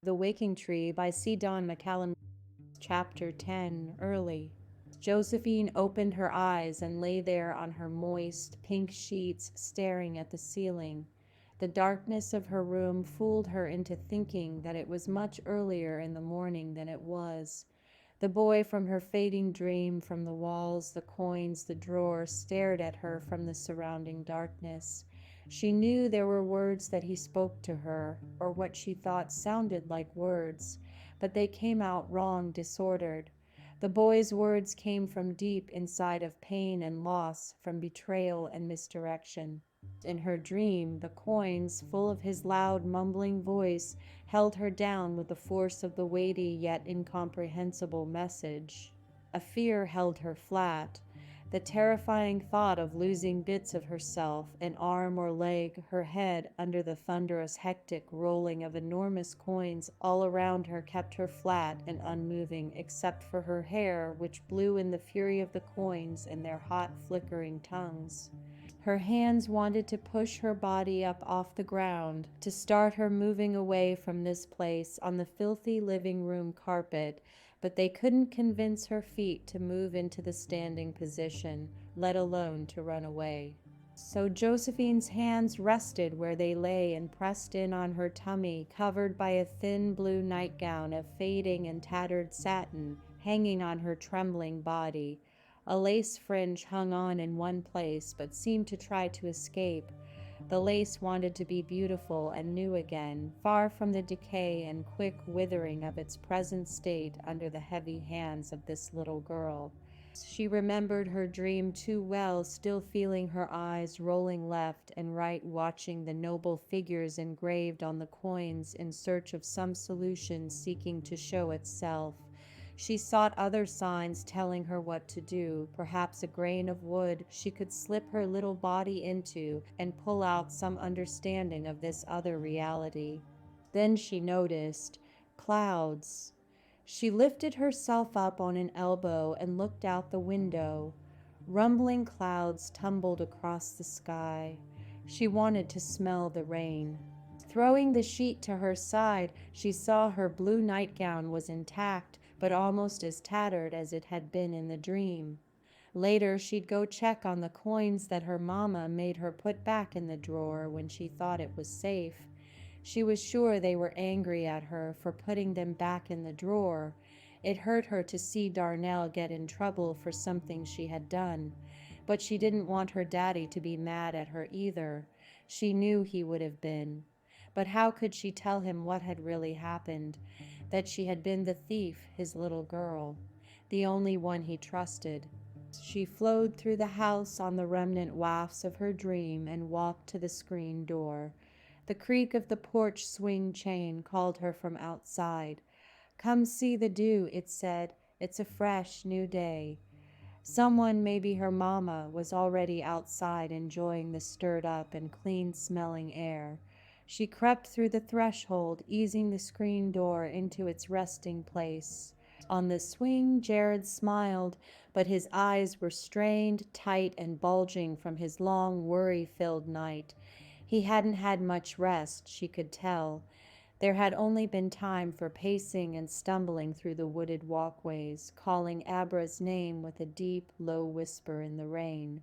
The Waking Tree by C. Don McCallum, Chapter 10, Early. Josephine opened her eyes and lay there on her moist, pink sheets, staring at the ceiling. The darkness of her room fooled her into thinking that it was much earlier in the morning than it was. The boy from her fading dream, from the walls, the coins, the drawer, stared at her from the surrounding darkness. She knew there were words that he spoke to her, or what she thought sounded like words, but they came out wrong, disordered. The boy's words came from deep inside of pain and loss, from betrayal and misdirection. In her dream, the coins, full of his loud, mumbling voice, held her down with the force of the weighty yet incomprehensible message. A fear held her flat. The terrifying thought of losing bits of herself, an arm or leg, her head, under the thunderous, hectic rolling of enormous coins all around her kept her flat and unmoving, except for her hair, which blew in the fury of the coins and their hot, flickering tongues. Her hands wanted to push her body up off the ground, to start her moving away from this place on the filthy living room carpet, but they couldn't convince her feet to move into the standing position, let alone to run away. So Josephine's hands rested where they lay and pressed in on her tummy, covered by a thin blue nightgown of fading and tattered satin, hanging on her trembling body. A lace fringe hung on in one place, but seemed to try to escape. The lace wanted to be beautiful and new again, far from the decay and quick withering of its present state under the heavy hands of this little girl. She remembered her dream too well, still feeling her eyes rolling left and right, watching the noble figures engraved on the coins in search of some solution seeking to show itself. She sought other signs telling her what to do, perhaps a grain of wood she could slip her little body into and pull out some understanding of this other reality. Then she noticed clouds. She lifted herself up on an elbow and looked out the window. Rumbling clouds tumbled across the sky. She wanted to smell the rain. Throwing the sheet to her side, she saw her blue nightgown was intact, but almost as tattered as it had been in the dream. Later, she'd go check on the coins that her mama made her put back in the drawer when she thought it was safe. She was sure they were angry at her for putting them back in the drawer. It hurt her to see Darnell get in trouble for something she had done, but she didn't want her daddy to be mad at her either. She knew he would have been. But how could she tell him what had really happened? That she had been the thief, his little girl, the only one he trusted. She flowed through the house on the remnant wafts of her dream and walked to the screen door. The creak of the porch swing chain called her from outside. "Come see the dew," it said. "It's a fresh, new day." Someone, maybe her mama, was already outside enjoying the stirred up and clean-smelling air. She crept through the threshold, easing the screen door into its resting place. On the swing, Jared smiled, but his eyes were strained, tight, and bulging from his long, worry-filled night. He hadn't had much rest, she could tell. There had only been time for pacing and stumbling through the wooded walkways, calling Abra's name with a deep, low whisper in the rain.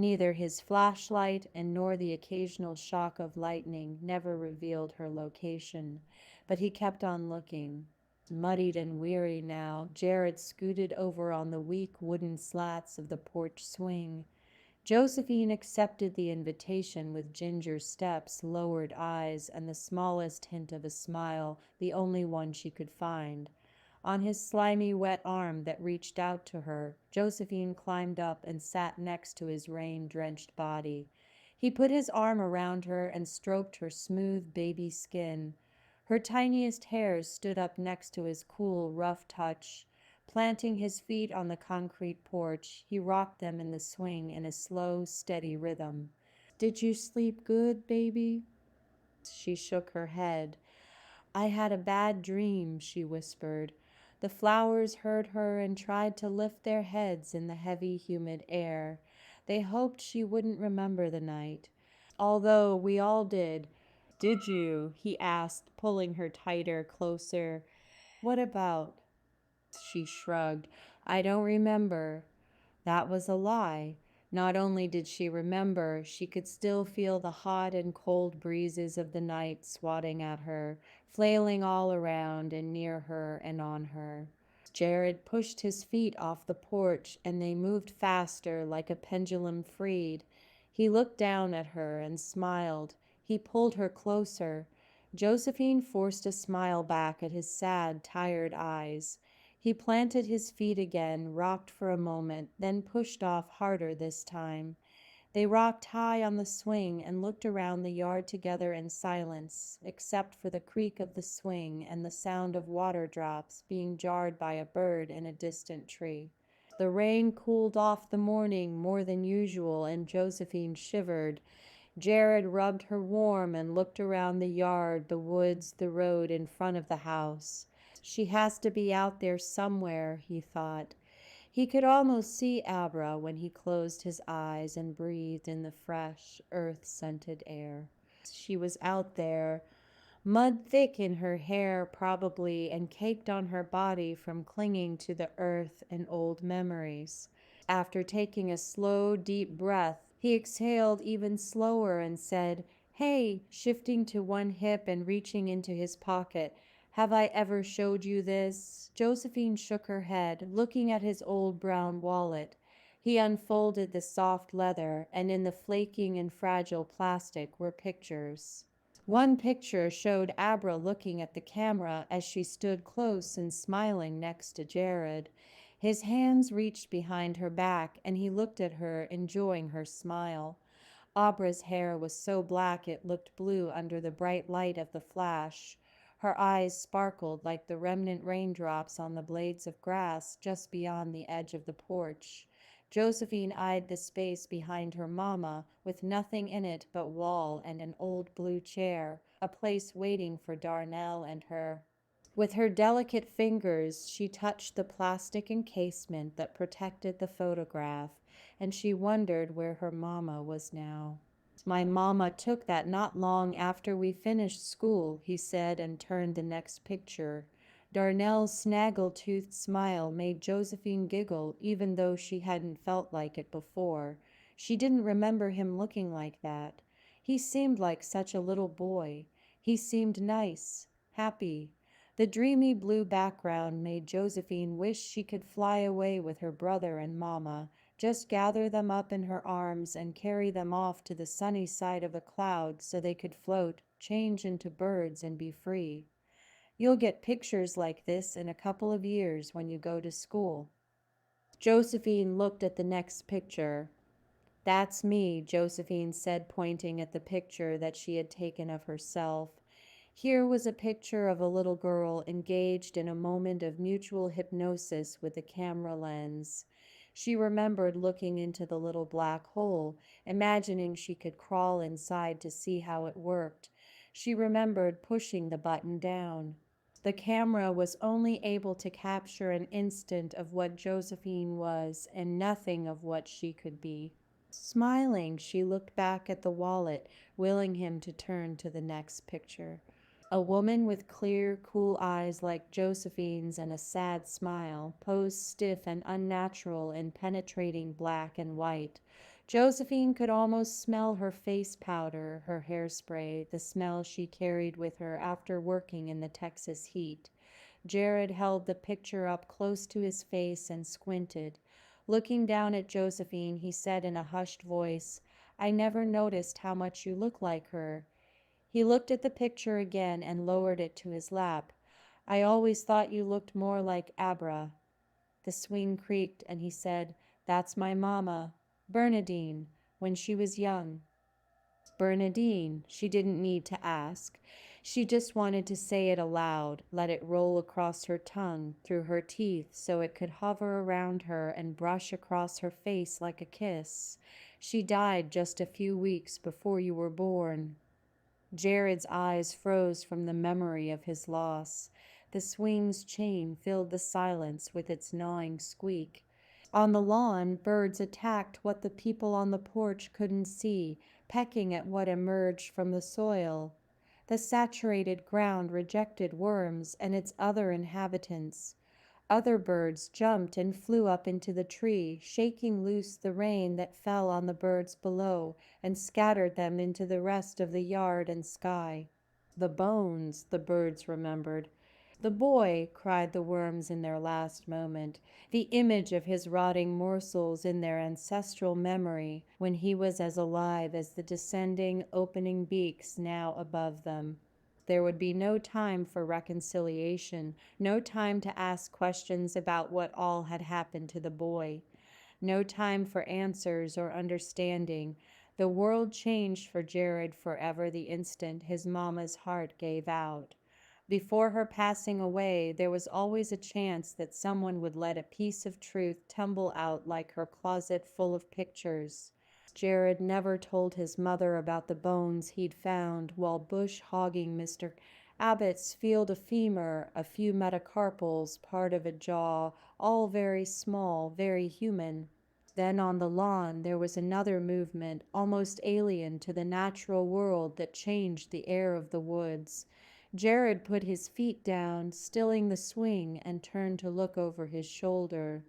Neither his flashlight and nor the occasional shock of lightning never revealed her location, but he kept on looking. Muddied and weary now, Jared scooted over on the weak wooden slats of the porch swing. Josephine accepted the invitation with ginger steps, lowered eyes, and the smallest hint of a smile, the only one she could find. On his slimy, wet arm that reached out to her, Josephine climbed up and sat next to his rain-drenched body. He put his arm around her and stroked her smooth baby skin. Her tiniest hairs stood up next to his cool, rough touch. Planting his feet on the concrete porch, he rocked them in the swing in a slow, steady rhythm. "Did you sleep good, baby?" She shook her head. "I had a bad dream," she whispered. The flowers heard her and tried to lift their heads in the heavy, humid air. They hoped she wouldn't remember the night. Although we all did. Did you? He asked, pulling her tighter, closer. What about? She shrugged. I don't remember. That was a lie. Not only did she remember, she could still feel the hot and cold breezes of the night swatting at her, flailing all around and near her and on her. Jared pushed his feet off the porch, and they moved faster like a pendulum freed. He looked down at her and smiled. He pulled her closer. Josephine forced a smile back at his sad, tired eyes. He planted his feet again, rocked for a moment, then pushed off harder this time. They rocked high on the swing and looked around the yard together in silence, except for the creak of the swing and the sound of water drops being jarred by a bird in a distant tree. The rain cooled off the morning more than usual, and Josephine shivered. Jared rubbed her warm and looked around the yard, the woods, the road in front of the house. She has to be out there somewhere, he thought. He could almost see Abra when he closed his eyes and breathed in the fresh, earth-scented air. She was out there, mud thick in her hair probably, and caked on her body from clinging to the earth and old memories. After taking a slow, deep breath, he exhaled even slower and said, Hey, shifting to one hip and reaching into his pocket. Have I ever showed you this? Josephine shook her head, looking at his old brown wallet. He unfolded the soft leather, and in the flaking and fragile plastic were pictures. One picture showed Abra looking at the camera as she stood close and smiling next to Jared. His hands reached behind her back, and he looked at her, enjoying her smile. Abra's hair was so black it looked blue under the bright light of the flash. Her eyes sparkled like the remnant raindrops on the blades of grass just beyond the edge of the porch. Josephine eyed the space behind her mama, with nothing in it but wall and an old blue chair, a place waiting for Darnell and her. With her delicate fingers, she touched the plastic encasement that protected the photograph, and she wondered where her mama was now. My mama took that not long after we finished school, he said, and turned the next picture. Darnell's snaggle-toothed smile made Josephine giggle, even though she hadn't felt like it before. She didn't remember him looking like that. He seemed like such a little boy. He seemed nice, happy. The dreamy blue background made Josephine wish she could fly away with her brother and mama, just gather them up in her arms and carry them off to the sunny side of a cloud so they could float, change into birds, and be free. You'll get pictures like this in a couple of years when you go to school. Josephine looked at the next picture. That's me, Josephine said, pointing at the picture that she had taken of herself. Here was a picture of a little girl engaged in a moment of mutual hypnosis with a camera lens. She remembered looking into the little black hole, imagining she could crawl inside to see how it worked. She remembered pushing the button down. The camera was only able to capture an instant of what Josephine was and nothing of what she could be. Smiling, she looked back at the wallet, willing him to turn to the next picture. A woman with clear, cool eyes like Josephine's and a sad smile, posed stiff and unnatural in penetrating black and white. Josephine could almost smell her face powder, her hairspray, the smell she carried with her after working in the Texas heat. Jared held the picture up close to his face and squinted. Looking down at Josephine, he said in a hushed voice, I never noticed how much you look like her. He looked at the picture again and lowered it to his lap. I always thought you looked more like Abra. The swing creaked, and he said, That's my mama, Bernadine, when she was young. Bernadine, she didn't need to ask. She just wanted to say it aloud, let it roll across her tongue, through her teeth, so it could hover around her and brush across her face like a kiss. She died just a few weeks before you were born. Jared's eyes froze from the memory of his loss. The swing's chain filled the silence with its gnawing squeak. On the lawn, birds attacked what the people on the porch couldn't see, pecking at what emerged from the soil. The saturated ground rejected worms and its other inhabitants. Other birds jumped and flew up into the tree, shaking loose the rain that fell on the birds below and scattered them into the rest of the yard and sky. The bones, the birds remembered. The boy, cried the worms in their last moment, the image of his rotting morsels in their ancestral memory when he was as alive as the descending, opening beaks now above them. There would be no time for reconciliation, no time to ask questions about what all had happened to the boy, no time for answers or understanding. The world changed for Jared forever the instant his mama's heart gave out. Before her passing away, there was always a chance that someone would let a piece of truth tumble out like her closet full of pictures. Jared never told his mother about the bones he'd found while bush hogging Mr. Abbott's field of femur, a few metacarpals, part of a jaw, all very small, very human. Then on the lawn there was another movement, almost alien to the natural world, that changed the air of the woods. Jared put his feet down, stilling the swing, and turned to look over his shoulder.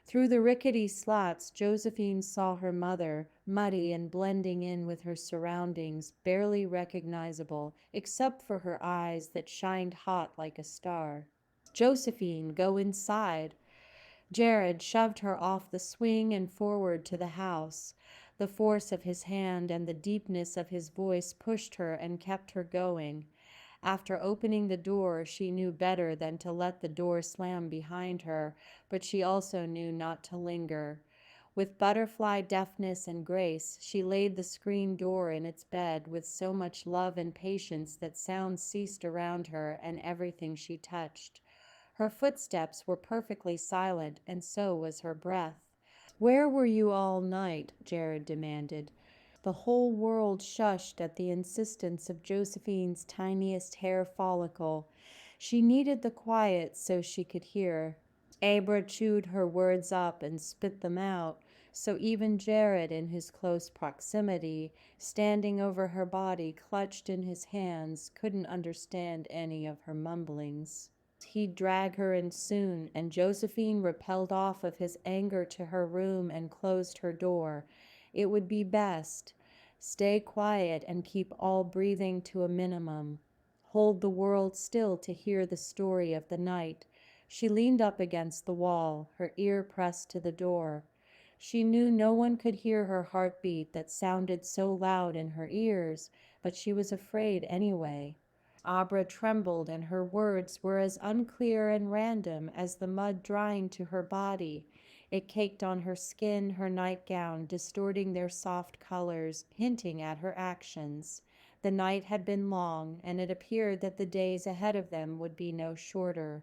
Through the rickety slats, Josephine saw her mother, muddy and blending in with her surroundings, barely recognizable, except for her eyes that shined hot like a star. Josephine, go inside. Jared shoved her off the swing and forward to the house. The force of his hand and the deepness of his voice pushed her and kept her going. After opening the door, she knew better than to let the door slam behind her, but she also knew not to linger. With butterfly deftness and grace, she laid the screen door in its bed with so much love and patience that sound ceased around her and everything she touched. Her footsteps were perfectly silent, and so was her breath. "Where were you all night?" Jared demanded. The whole world shushed at the insistence of Josephine's tiniest hair follicle. She needed the quiet so she could hear. Abra chewed her words up and spit them out, so even Jared, in his close proximity, standing over her body clutched in his hands, couldn't understand any of her mumblings. He'd drag her in soon, and Josephine repelled off of his anger to her room and closed her door. It would be best. Stay quiet and keep all breathing to a minimum. Hold the world still to hear the story of the night. She leaned up against the wall, her ear pressed to the door. She knew no one could hear her heartbeat that sounded so loud in her ears, but she was afraid anyway. Abra trembled, and her words were as unclear and random as the mud drying to her body. It caked on her skin, her nightgown, distorting their soft colors, hinting at her actions. The night had been long, and it appeared that the days ahead of them would be no shorter.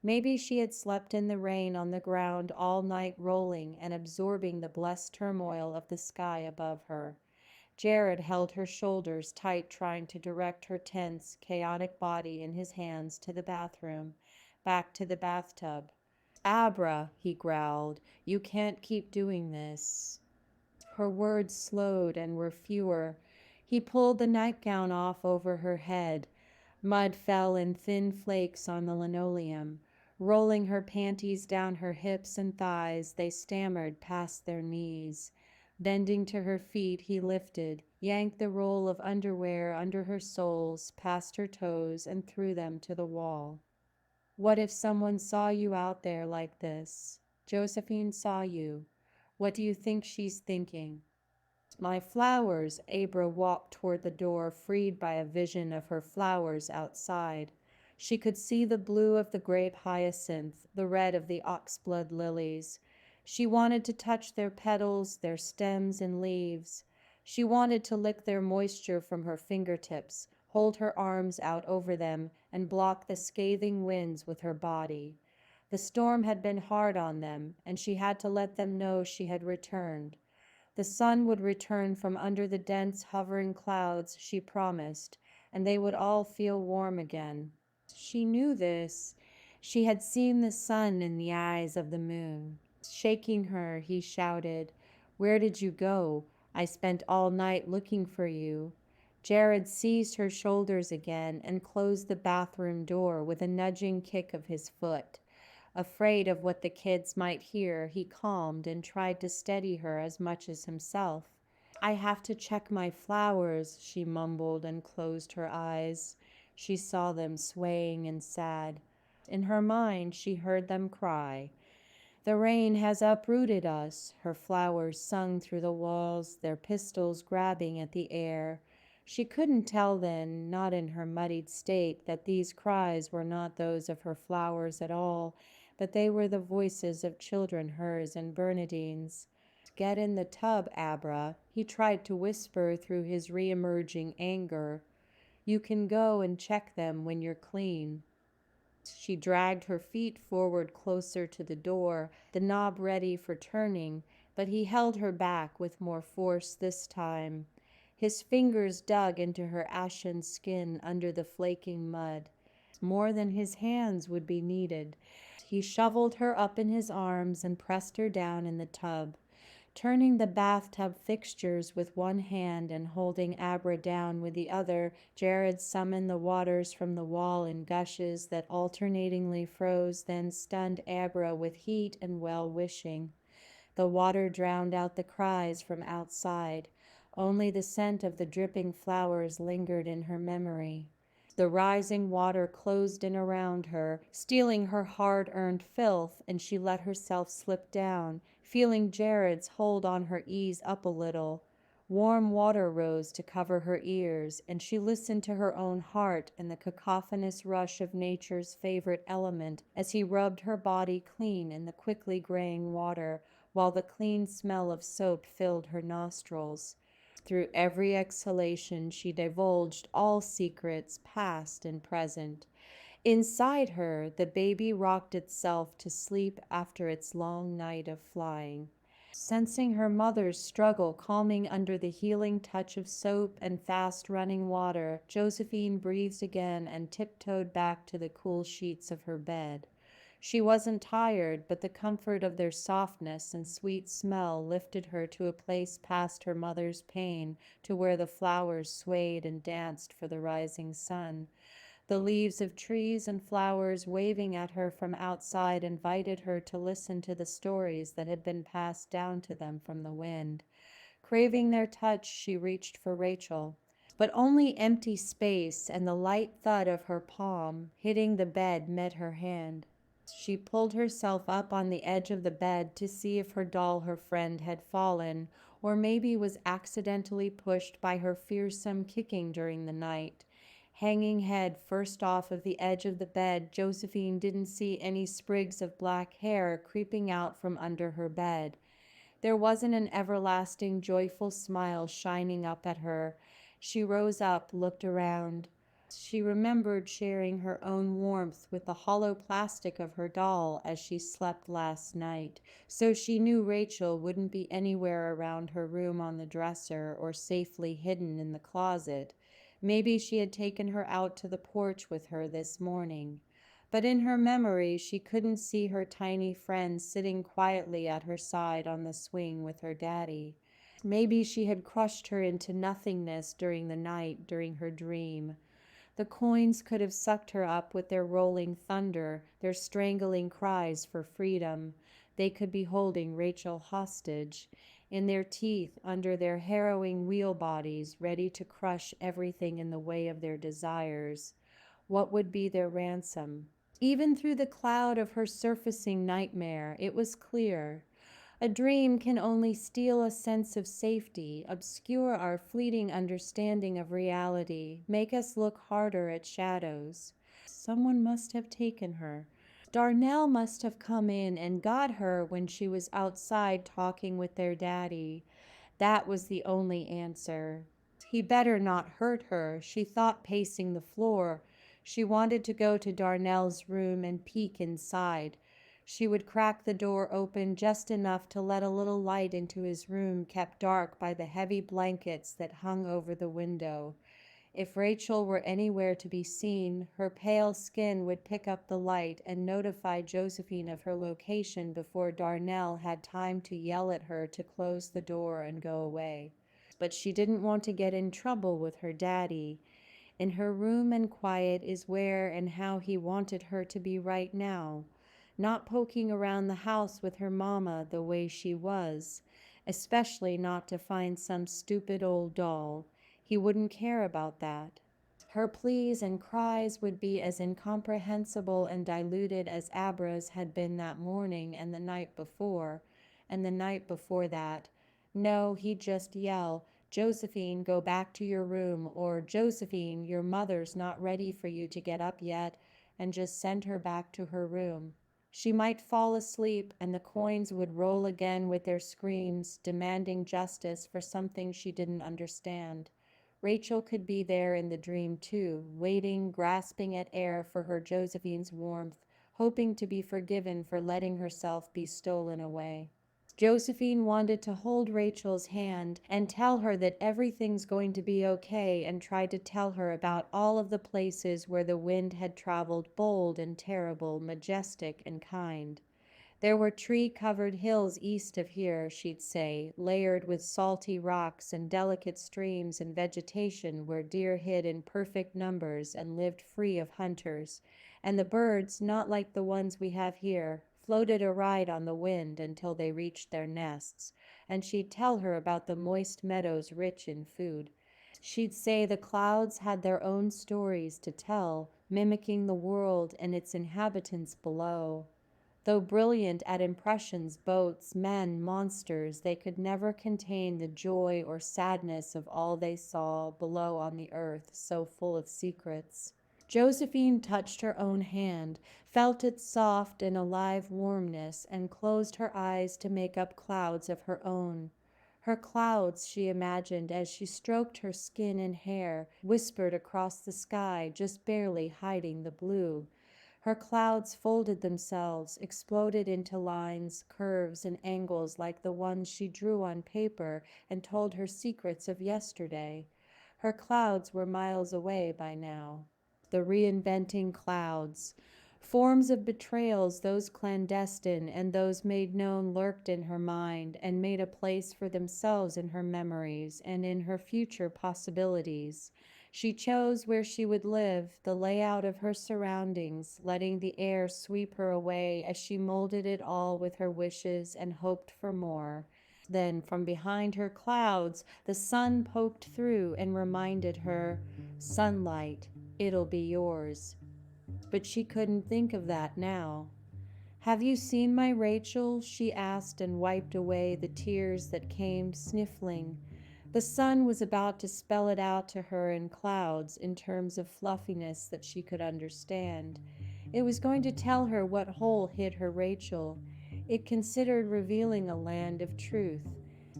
Maybe she had slept in the rain on the ground all night, rolling and absorbing the blessed turmoil of the sky above her. Jared held her shoulders tight, trying to direct her tense, chaotic body in his hands to the bathroom, back to the bathtub. "Abra," he growled, "you can't keep doing this." Her words slowed and were fewer. He pulled the nightgown off over her head. Mud fell in thin flakes on the linoleum. Rolling her panties down her hips and thighs, they stammered past their knees. Bending to her feet, he lifted, yanked the roll of underwear under her soles, past her toes, and threw them to the wall. "What if someone saw you out there like this? Josephine saw you. What do you think she's thinking?" "My flowers." Abra walked toward the door, freed by a vision of her flowers outside. She could see the blue of the grape hyacinth, the red of the oxblood lilies. She wanted to touch their petals, their stems and leaves. She wanted to lick their moisture from her fingertips, hold her arms out over them, and block the scathing winds with her body. The storm had been hard on them, and she had to let them know she had returned. The sun would return from under the dense, hovering clouds, she promised, and they would all feel warm again. She knew this. She had seen the sun in the eyes of the moon. Shaking her, he shouted, "Where did you go? I spent all night looking for you." Jared seized her shoulders again and closed the bathroom door with a nudging kick of his foot. Afraid of what the kids might hear, he calmed and tried to steady her as much as himself. I have to check my flowers, she mumbled and closed her eyes. She saw them swaying and sad. In her mind, she heard them cry. The rain has uprooted us. Her flowers sung through the walls, their pistils grabbing at the air. She couldn't tell then, not in her muddied state, that these cries were not those of her flowers at all, but they were the voices of children, hers and Bernadine's. Get in the tub, Abra, he tried to whisper through his re-emerging anger. You can go and check them when you're clean. She dragged her feet forward closer to the door, the knob ready for turning, but he held her back with more force this time. His fingers dug into her ashen skin under the flaking mud. More than his hands would be needed. He shoveled her up in his arms and pressed her down in the tub. Turning the bathtub fixtures with one hand and holding Abra down with the other, Jared summoned the waters from the wall in gushes that alternatingly froze, then stunned Abra with heat and well-wishing. The water drowned out the cries from outside. Only the scent of the dripping flowers lingered in her memory. The rising water closed in around her, stealing her hard-earned filth, and she let herself slip down, feeling Jared's hold on her ease up a little. Warm water rose to cover her ears, and she listened to her own heart and the cacophonous rush of nature's favorite element as he rubbed her body clean in the quickly graying water, while the clean smell of soap filled her nostrils. Through every exhalation, she divulged all secrets, past and present. Inside her, the baby rocked itself to sleep after its long night of flying. Sensing her mother's struggle calming under the healing touch of soap and fast-running water, Josephine breathed again and tiptoed back to the cool sheets of her bed. She wasn't tired, but the comfort of their softness and sweet smell lifted her to a place past her mother's pain, to where the flowers swayed and danced for the rising sun. The leaves of trees and flowers waving at her from outside invited her to listen to the stories that had been passed down to them from the wind. Craving their touch, she reached for Rachel. But only empty space and the light thud of her palm hitting the bed met her hand. She pulled herself up on the edge of the bed to see if her doll, her friend, had fallen, or maybe was accidentally pushed by her fearsome kicking during the night. Hanging head first off of the edge of the bed, Josephine didn't see any sprigs of black hair creeping out from under her bed. There wasn't an everlasting, joyful smile shining up at her. She rose up, looked around. She remembered sharing her own warmth with the hollow plastic of her doll as she slept last night, so she knew Rachel wouldn't be anywhere around her room on the dresser or safely hidden in the closet. Maybe she had taken her out to the porch with her this morning. But in her memory, she couldn't see her tiny friend sitting quietly at her side on the swing with her daddy. Maybe she had crushed her into nothingness during the night, during her dream. The coins could have sucked her up with their rolling thunder, their strangling cries for freedom. They could be holding Rachel hostage, in their teeth, under their harrowing wheel bodies, ready to crush everything in the way of their desires. What would be their ransom? Even through the cloud of her surfacing nightmare, it was clear. A dream can only steal a sense of safety, obscure our fleeting understanding of reality, make us look harder at shadows. Someone must have taken her. Darnell must have come in and got her when she was outside talking with their daddy. That was the only answer. He better not hurt her, she thought, pacing the floor. She wanted to go to Darnell's room and peek inside. She would crack the door open just enough to let a little light into his room, kept dark by the heavy blankets that hung over the window. If Rachel were anywhere to be seen, her pale skin would pick up the light and notify Josephine of her location before Darnell had time to yell at her to close the door and go away. but she didn't want to get in trouble with her daddy. In her room and quiet is where and how he wanted her to be right now, not poking around the house with her mama the way she was, especially not to find some stupid old doll. He wouldn't care about that. Her pleas and cries would be as incomprehensible and diluted as Abra's had been that morning and the night before, and the night before that. No, he'd just yell, "Josephine, go back to your room," or "Josephine, your mother's not ready for you to get up yet," and just send her back to her room. She might fall asleep, and the coins would roll again with their screams, demanding justice for something she didn't understand. Rachel could be there in the dream too, waiting, grasping at air for her Josephine's warmth, hoping to be forgiven for letting herself be stolen away. Josephine wanted to hold Rachel's hand and tell her that everything's going to be okay, and tried to tell her about all of the places where the wind had traveled, bold and terrible, majestic and kind. There were tree-covered hills east of here, she'd say, layered with salty rocks and delicate streams and vegetation where deer hid in perfect numbers and lived free of hunters, and the birds, not like the ones we have here, floated a ride on the wind until they reached their nests, and she'd tell her about the moist meadows rich in food. She'd say the clouds had their own stories to tell, mimicking the world and its inhabitants below. Though brilliant at impressions, boats, men, monsters, they could never contain the joy or sadness of all they saw below on the earth, so full of secrets. Josephine touched her own hand, felt its soft and alive warmness, and closed her eyes to make up clouds of her own. Her clouds, she imagined as she stroked her skin and hair, whispered across the sky, just barely hiding the blue. Her clouds folded themselves, exploded into lines, curves, and angles like the ones she drew on paper and told her secrets of yesterday. Her clouds were miles away by now. The reinventing clouds. Forms of betrayals, those clandestine and those made known, lurked in her mind and made a place for themselves in her memories and in her future possibilities. She chose where she would live, the layout of her surroundings, letting the air sweep her away as she molded it all with her wishes and hoped for more. Then, from behind her clouds, the sun poked through and reminded her, "Sunlight, it'll be yours." But she couldn't think of that now. "Have you seen my Rachel?" she asked, and wiped away the tears that came, sniffling. The sun was about to spell it out to her in clouds, in terms of fluffiness that she could understand. It was going to tell her what hole hid her Rachel. It considered revealing a land of truth.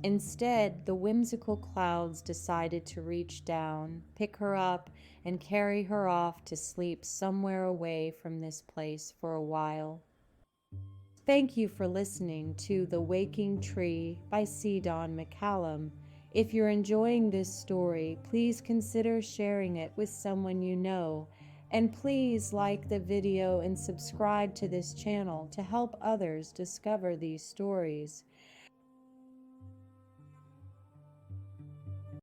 Instead, the whimsical clouds decided to reach down, pick her up, and carry her off to sleep somewhere away from this place for a while. Thank you for listening to The Waking Tree by C. Don McCallum. If you're enjoying this story, please consider sharing it with someone you know. And please like the video and subscribe to this channel to help others discover these stories.